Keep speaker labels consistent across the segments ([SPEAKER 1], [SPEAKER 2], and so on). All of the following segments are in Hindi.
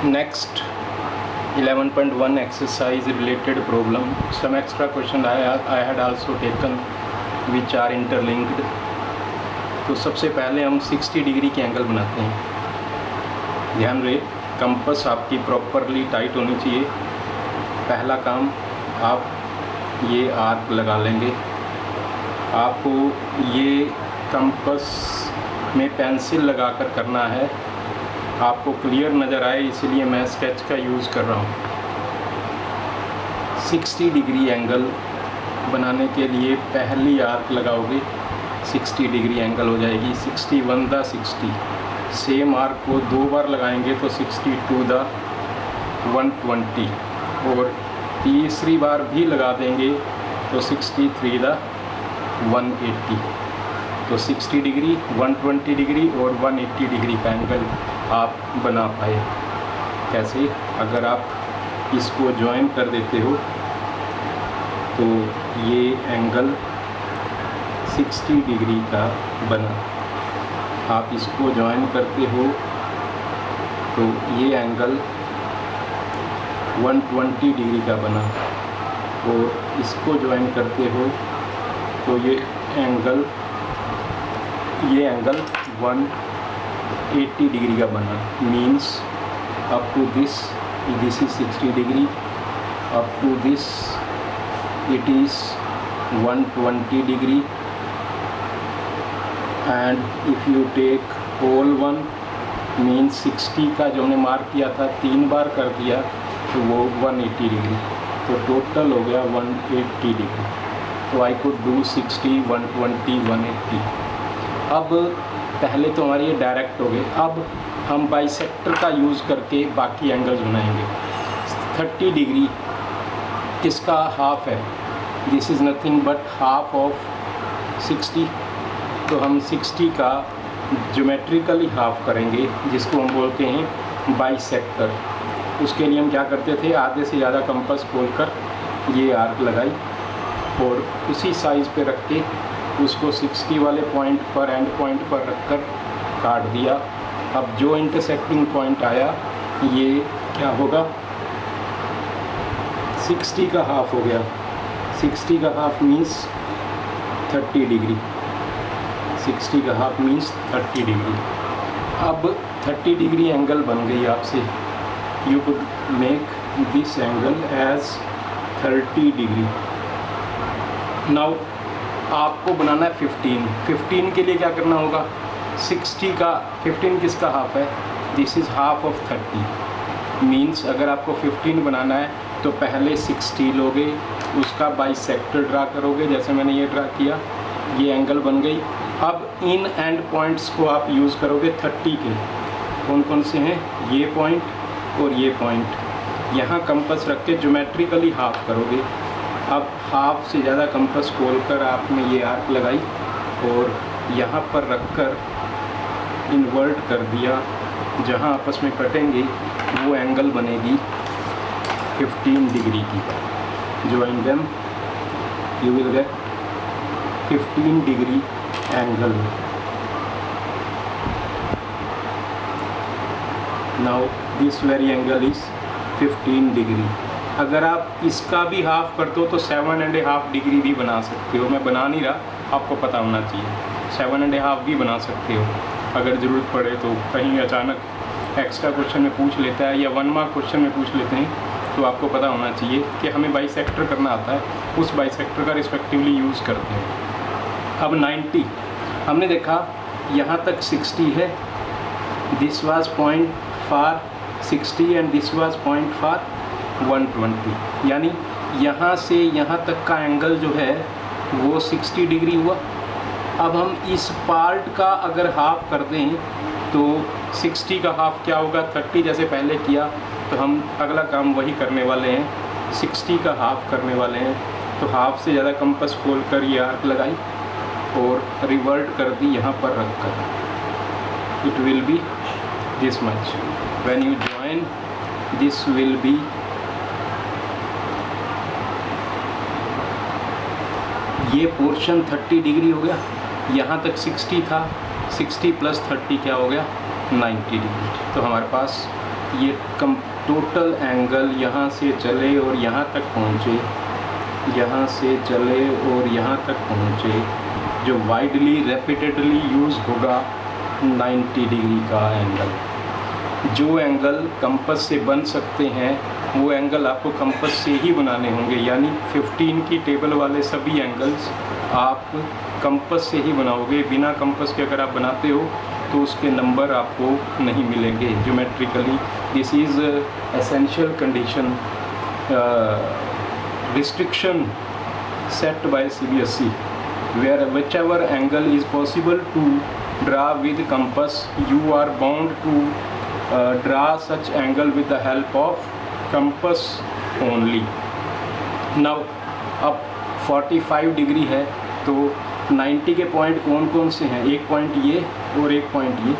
[SPEAKER 1] Next 11.1 exercise related problem. Some extra question I had also taken which are interlinked. तो सबसे पहले हम 60 डिग्री के एंगल बनाते हैं। ध्यान रहे, कंपास आपकी प्रॉपरली टाइट होनी चाहिए। पहला काम आप ये आर्क लगा लेंगे। आपको ये कंपास में पेंसिल लगाकर करना है, आपको क्लियर नज़र आए इसलिए मैं स्केच का यूज़ कर रहा हूँ। 60 डिग्री एंगल बनाने के लिए पहली आर्क लगाओगे 60 डिग्री एंगल हो जाएगी। 61 द 60। सेम आर्क को 2 बार लगाएंगे तो 62 द 120 और तीसरी बार भी लगा देंगे तो 63 द 180। तो 60 डिग्री, 120 डिग्री और 180 डिग्री का एंगल आप बना पाए। कैसे? अगर आप इसको ज्वाइन कर देते हो तो ये एंगल 60 डिग्री का बना। आप इसको ज्वाइन करते हो तो ये एंगल 120 डिग्री का बना और इसको ज्वाइन करते हो तो ये एंगल 180 डिग्री का बना। Means up to this is 60 degree, up to this it is 120 degree and if you take whole one means 60 का जो हमने मार्क किया था 3 बार कर दिया तो वो 180 डिग्री। तो टोटल हो गया 180 डिग्री। तो आई कुड डू 60, 120, 180। अब पहले तो हमारे ये डायरेक्ट हो गए। अब हम बाइसेक्टर का यूज़ करके बाकी एंगल्स बनाएंगे। 30 डिग्री किसका हाफ है? This is nothing but half of 60। तो हम 60 का ज्योमेट्रिकली हाफ करेंगे जिसको हम बोलते हैं बाइसेक्टर। उसके लिए हम क्या करते थे, आधे से ज़्यादा कंपास खोलकर ये आर्क लगाई और उसी साइज़ पे रख के उसको 60 वाले पॉइंट पर एंड पॉइंट पर रखकर काट दिया। अब जो इंटरसेक्टिंग पॉइंट आया ये क्या होगा, 60 का हाफ हो गया। 60 का हाफ मीन्स 30 डिग्री। 60 का हाफ मीन्स 30 डिग्री। अब 30 डिग्री एंगल बन गई आपसे। You could make this angle as 30 degree. Now आपको बनाना है 15 के लिए क्या करना होगा, 60 का 15 किसका हाफ है? This is half of 30। Means अगर आपको 15 बनाना है तो पहले 60 लोगे, उसका बाइसेक्टर ड्रा करोगे जैसे मैंने ये ड्रा किया, ये एंगल बन गई। अब इन एंड पॉइंट्स को आप यूज़ करोगे 30 के। कौन कौन से हैं? ये पॉइंट और ये पॉइंट। यहाँ कंपास रख के ज्योमेट्रिकली हाफ करोगे। अब हाफ से ज़्यादा कंपास खोलकर आपने ये आर्क लगाई और यहाँ पर रखकर इन्वर्ट कर दिया। जहाँ आपस में कटेंगे वो एंगल बनेगी 15 डिग्री की। Join them you will gate 15 degree angle. Now this very angle is 15 degree. अगर आप इसका भी हाफ करते हो तो 7.5 डिग्री भी बना सकते हो। मैं बना नहीं रहा, आपको पता होना चाहिए। 7.5 भी बना सकते हो अगर ज़रूरत पड़े तो। कहीं अचानक एक्स्ट्रा क्वेश्चन में पूछ लेता है या 1 मार्क क्वेश्चन में पूछ लेते हैं तो आपको पता होना चाहिए कि हमें बाइसेक्टर करना आता है, उस बाइसेक्टर का रिस्पेक्टिवली यूज़ करते हैं। अब 90 हमने देखा यहाँ तक 60 है। This was point for 60 and this was point for 120। यानी यहाँ से यहाँ तक का एंगल जो है वो 60 डिग्री हुआ। अब हम इस पार्ट का अगर हाफ कर दें तो 60 का हाफ क्या होगा, 30 जैसे पहले किया। तो हम अगला काम वही करने वाले हैं, 60 का हाफ करने वाले हैं। तो हाफ से ज़्यादा कंपास खोल कर ये आर्क लगाई और रिवर्ट कर दी यहाँ पर रख कर। It will be this much. When you join this will be ये पोर्शन 30 डिग्री हो गया। यहाँ तक 60 था, 60 + 30 क्या हो गया, 90 डिग्री। तो हमारे पास ये टोटल एंगल यहाँ से चले और यहाँ तक पहुँचे, यहाँ से चले और यहाँ तक पहुँचे, जो वाइडली रेपिटेडली यूज़ होगा 90 डिग्री का एंगल। जो एंगल कंपास से बन सकते हैं वो एंगल आपको कंपास से ही बनाने होंगे, यानी 15 की टेबल वाले सभी एंगल्स आप कंपास से ही बनाओगे। बिना कंपास के अगर आप बनाते हो तो उसके नंबर आपको नहीं मिलेंगे geometrically. This is essential condition, restriction set by CBSE, where whichever angle is possible to draw with compass, you are bound to draw such angle with the help of compass only. Now अब 45 डिग्री है तो 90 के पॉइंट कौन कौन से हैं? एक पॉइंट ये और एक पॉइंट ये,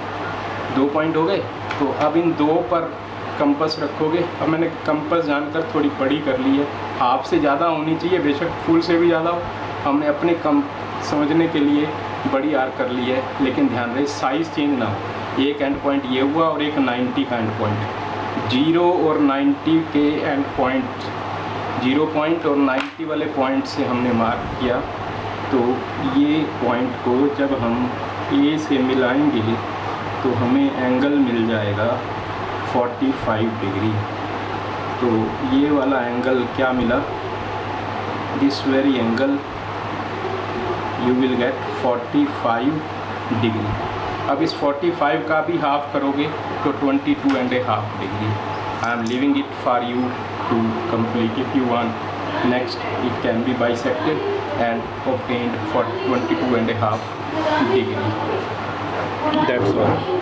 [SPEAKER 1] 2 पॉइंट हो गए। तो अब इन 2 पर कंपास रखोगे। अब मैंने कंपास जानकर थोड़ी बड़ी कर ली है, हाफ से ज़्यादा होनी चाहिए, बेशक फुल से भी ज़्यादा हो। हमने अपने कम समझने के लिए बड़ी आर कर ली है, लेकिन ध्यान रहे साइज़ चेंज ना हो। एक एंड पॉइंट ये हुआ और एक 90 का एंड पॉइंट। 0 और 90 के एंड पॉइंट, 0 पॉइंट और 90 वाले पॉइंट से हमने मार्क किया। तो ये पॉइंट को जब हम ए से मिलाएंगे तो हमें एंगल मिल जाएगा 45 डिग्री। तो ये वाला एंगल क्या मिला? This very angle you will get 45 degree. अब इस 45 का भी हाफ करोगे तो 22.5 degree. I am leaving it for you to complete. If you want next it can be bisected and obtained for 22.5 degree. That's all.